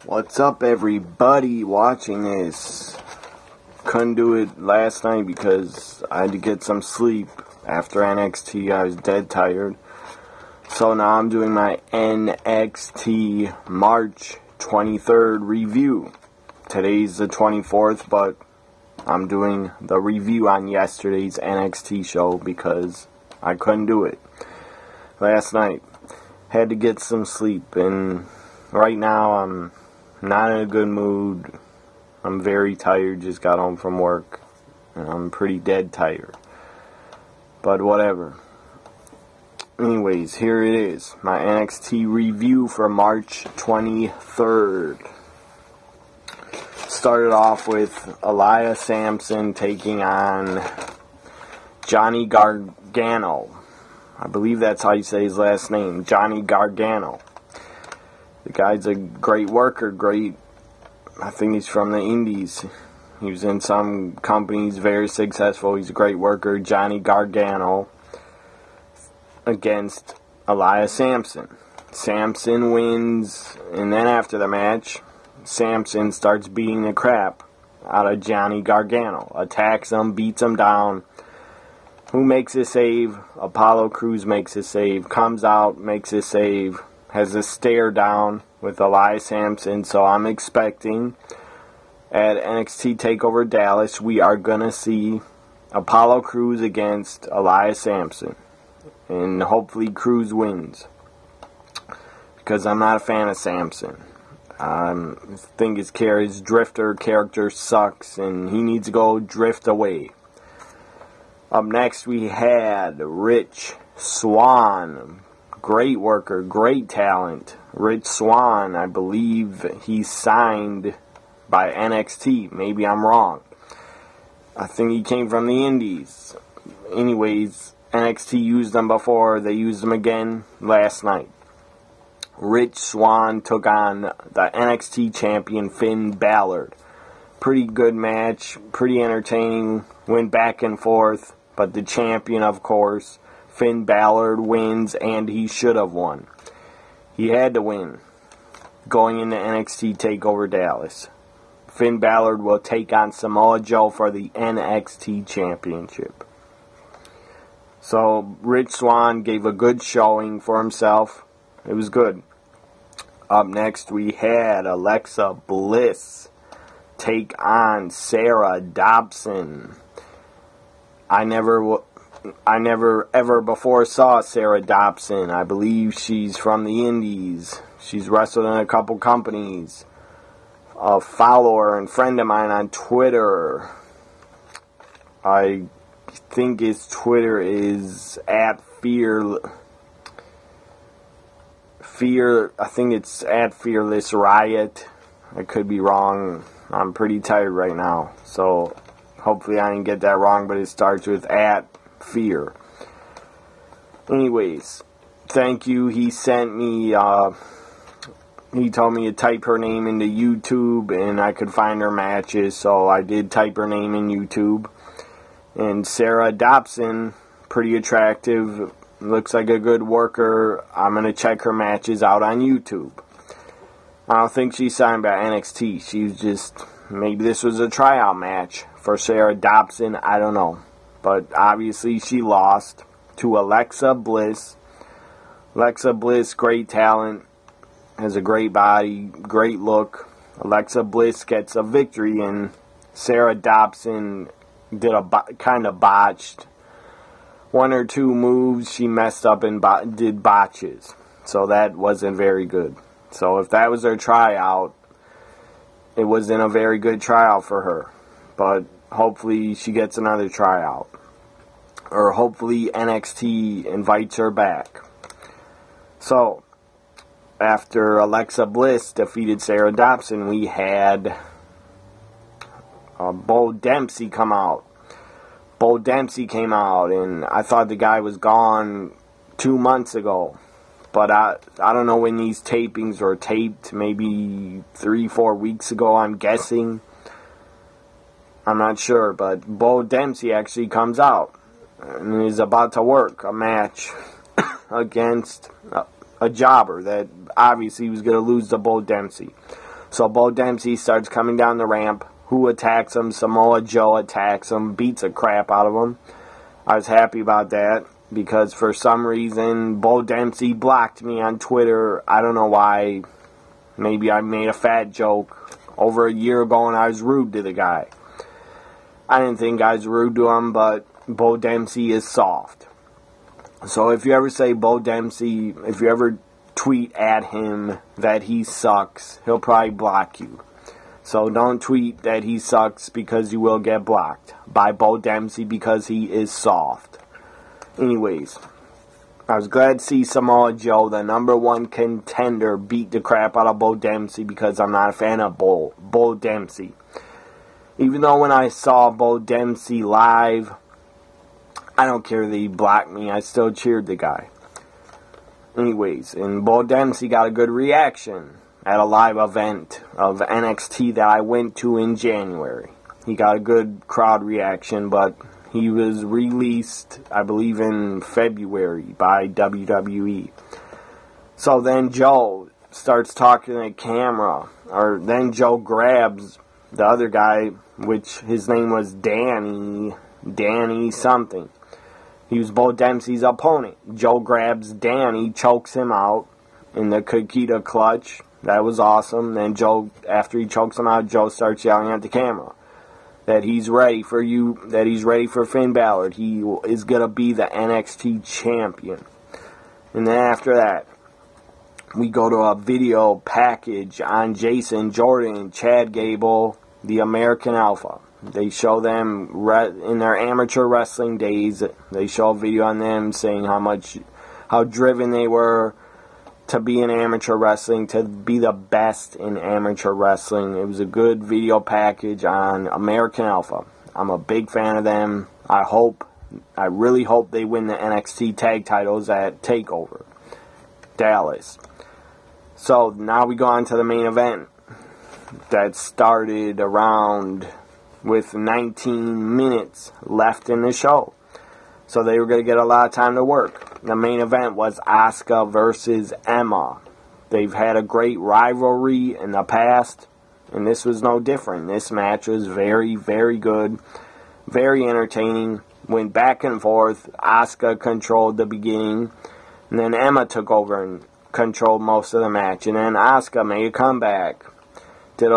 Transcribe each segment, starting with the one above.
What's up, everybody watching this? Couldn't do it last night because I had to get some sleep after NXT. I was dead tired. So now I'm doing my NXT March 23rd review. Today's the 24th, but I'm doing the review on yesterday's NXT show because I couldn't do it last night. Had to get some sleep, and right now I'm not in a good mood. I'm very tired, just got home from work, and I'm pretty dead tired. But whatever. Anyways, here it is. My NXT review for March 23rd. Started off with Samson taking on Johnny Gargano. I believe that's how you say his last name, Johnny Gargano. The guy's a great worker, I think he's from the Indies. He was in some companies, very successful. He's a great worker, Johnny Gargano, against Samson. Samson wins, and then after the match, Samson starts beating the crap out of Johnny Gargano. Attacks him, beats him down. Who makes a save? Apollo Crews makes a save, comes out, makes a save, has a stare down with Samson. So I'm expecting at NXT TakeOver Dallas, we are going to see Apollo Crews against Samson. And hopefully Crews wins, because I'm not a fan of Samson. I think his drifter character sucks, and he needs to go drift away. Up next we had Rich Swann. Great worker, great talent. Rich Swann, I believe he's signed by NXT. Maybe I'm wrong. I think he came from the Indies. Anyways, NXT used him before. They used him again last night. Rich Swann took on the NXT champion Finn Balor. Pretty good match. Pretty entertaining. Went back and forth. But the champion, of course, Finn Balor, wins, and he should have won. He had to win going into NXT TakeOver Dallas. Finn Balor will take on Samoa Joe for the NXT Championship. So Rich Swann gave a good showing for himself. It was good. Up next we had Alexa Bliss take on Sarah Dobson. I never ever before saw Sarah Dobson. I believe she's from the Indies. She's wrestled in a couple companies. A follower and friend of mine on Twitter. I think his Twitter is at I think it's at Fearless Riot. I could be wrong. I'm pretty tired right now, so hopefully I didn't get that wrong, but it starts with at Fear. Anyways, thank you. He sent me, he told me to type her name into YouTube and I could find her matches, so I did type her name in YouTube. And Sarah Dobson, pretty attractive, looks like a good worker. I'm going to check her matches out on YouTube. I don't think she's signed by NXT. She's just, maybe this was a tryout match for Sarah Dobson, I don't know. But obviously she lost to Alexa Bliss. Alexa Bliss, great talent, has a great body, great look. Alexa Bliss gets a victory, and Sarah Dobson did a kind of botched one or two moves. She messed up and did botches. So that wasn't very good. So if that was her tryout, it wasn't a very good tryout for her. But hopefully she gets another tryout. Or hopefully NXT invites her back. So, after Alexa Bliss defeated Sarah Dobson, we had Bo Dempsey come out. Bo Dempsey came out, and I thought the guy was gone 2 months ago. But I don't know when these tapings were taped. Maybe 3-4 weeks ago, I'm guessing. I'm not sure, but Bo Dempsey actually comes out and is about to work a match against a jobber that obviously was going to lose to Bo Dempsey. So Bo Dempsey starts coming down the ramp. Who attacks him? Samoa Joe attacks him, beats the crap out of him. I was happy about that because for some reason Bo Dempsey blocked me on Twitter. I don't know why. Maybe I made a fat joke over a year ago and I was rude to the guy. I didn't think I was rude to him, but Bo Dempsey is soft. So if you ever say Bo Dempsey, if you ever tweet at him that he sucks, he'll probably block you. So don't tweet that he sucks because you will get blocked by Bo Dempsey because he is soft. Anyways, I was glad to see Samoa Joe, the number one contender, beat the crap out of Bo Dempsey because I'm not a fan of Bo Dempsey. Even though when I saw Bo Dempsey live, I don't care that he blocked me, I still cheered the guy. Anyways, and Bo Dempsey got a good reaction at a live event of NXT that I went to in January. He got a good crowd reaction, but he was released, I believe, in February by WWE. So then Joe starts talking to the camera, or then Joe grabs the other guy, which his name was Danny something. He was Bo Dempsey's opponent. Joe grabs Danny, chokes him out in the Kikita clutch. That was awesome. Then Joe, after he chokes him out, Joe starts yelling at the camera that he's ready for Finn Balor. He is going to be the NXT champion. And then after that, we go to a video package on Jason Jordan and Chad Gable, the American Alpha. They show them in their amateur wrestling days. They show a video on them saying how driven they were to be in amateur wrestling, to be the best in amateur wrestling. It was a good video package on American Alpha. I'm a big fan of them. I really hope they win the NXT tag titles at TakeOver Dallas. So now we go on to the main event that started around with 19 minutes left in the show. So they were going to get a lot of time to work. The main event was Asuka versus Emma. They've had a great rivalry in the past, and this was no different. This match was very, very good, very entertaining. Went back and forth. Asuka controlled the beginning, and then Emma took over and controlled most of the match. And then Asuka made a comeback. Did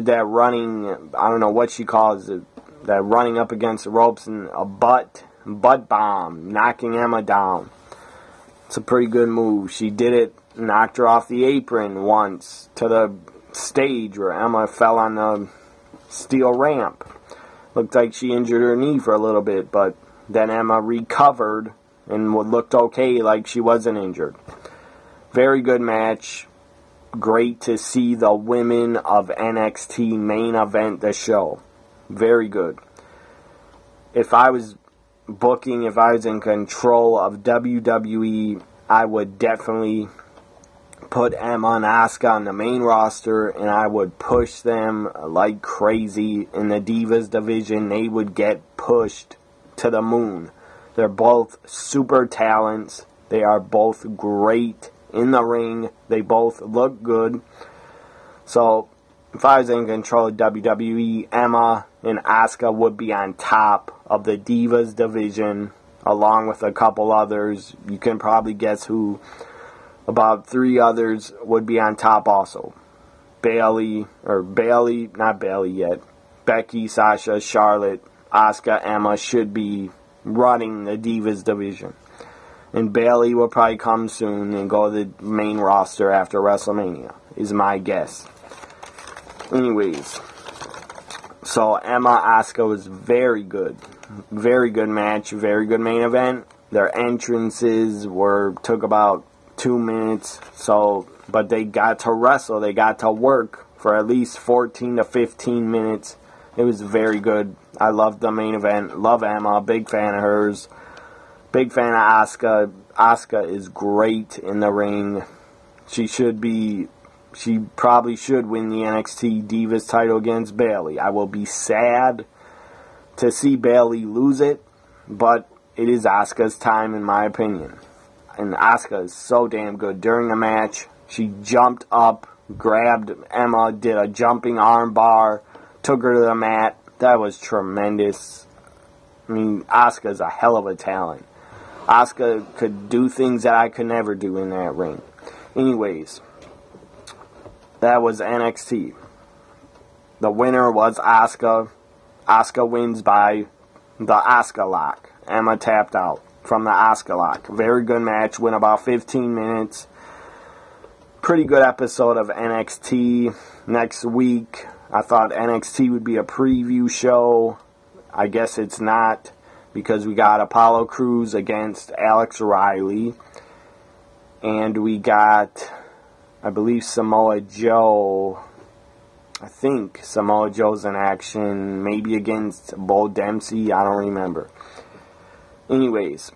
that running, I don't know what she calls it, that running up against the ropes and a butt bomb, knocking Emma down. It's a pretty good move. She did it, knocked her off the apron once to the stage where Emma fell on the steel ramp. Looked like she injured her knee for a little bit, but then Emma recovered and looked okay, like she wasn't injured. Very good match. Great to see the women of NXT main event the show. Very good. If I was in control of WWE, I would definitely put Emma and Asuka on the main roster, and I would push them like crazy in the Divas division. They would get pushed to the moon. They're both super talents. They are both great in the ring. They both look good. So if I was in control of WWE, Emma and Asuka would be on top of the Divas division, along with a couple others. You can probably guess who. About 3 others would be on top also. Becky, Sasha, Charlotte, Asuka, Emma should be running the Divas division. And Bayley will probably come soon and go to the main roster after WrestleMania, is my guess. Anyways, so Emma Asuka was very good. Very good match, very good main event. Their entrances took about 2 minutes, but they got to wrestle. They got to work for at least 14 to 15 minutes. It was very good. I loved the main event. Love Emma, big fan of hers. Big fan of Asuka. Asuka is great in the ring. She probably should win the NXT Divas title against Bayley. I will be sad to see Bayley lose it, but it is Asuka's time in my opinion. And Asuka is so damn good. During the match, she jumped up grabbed Emma, did a jumping arm bar, took her to the mat. That was tremendous. I mean, Asuka's a hell of a talent. Asuka could do things that I could never do in that ring. Anyways, that was NXT. The winner was Asuka. Asuka wins by the Asuka lock. Emma tapped out from the Asuka lock. Very good match. Went about 15 minutes. Pretty good episode of NXT. Next week, I thought NXT would be a preview show. I guess it's not, because we got Apollo Crews against Alex Riley. And we got, I believe, Samoa Joe. I think Samoa Joe's in action. Maybe against Bo Dempsey. I don't remember. Anyways,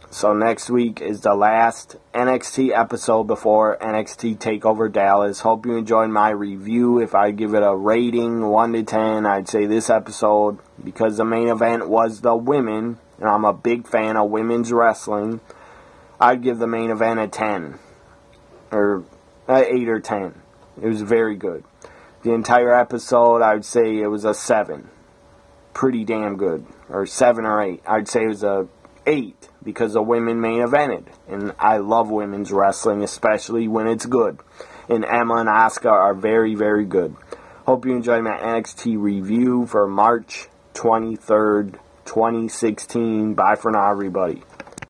so next week is the last NXT episode before NXT TakeOver Dallas. Hope you enjoyed my review. If I give it a rating, 1 to 10, I'd say this episode, because the main event was the women, and I'm a big fan of women's wrestling, I'd give the main event a 10, or 8 or 10. It was very good. The entire episode, I would say it was a 7. Pretty damn good. Or 7 or 8. I'd say it was a 8 because the women main evented. And I love women's wrestling, especially when it's good. And Emma and Asuka are very, very good. Hope you enjoyed my NXT review for March 23rd, 2016. Bye for now, everybody.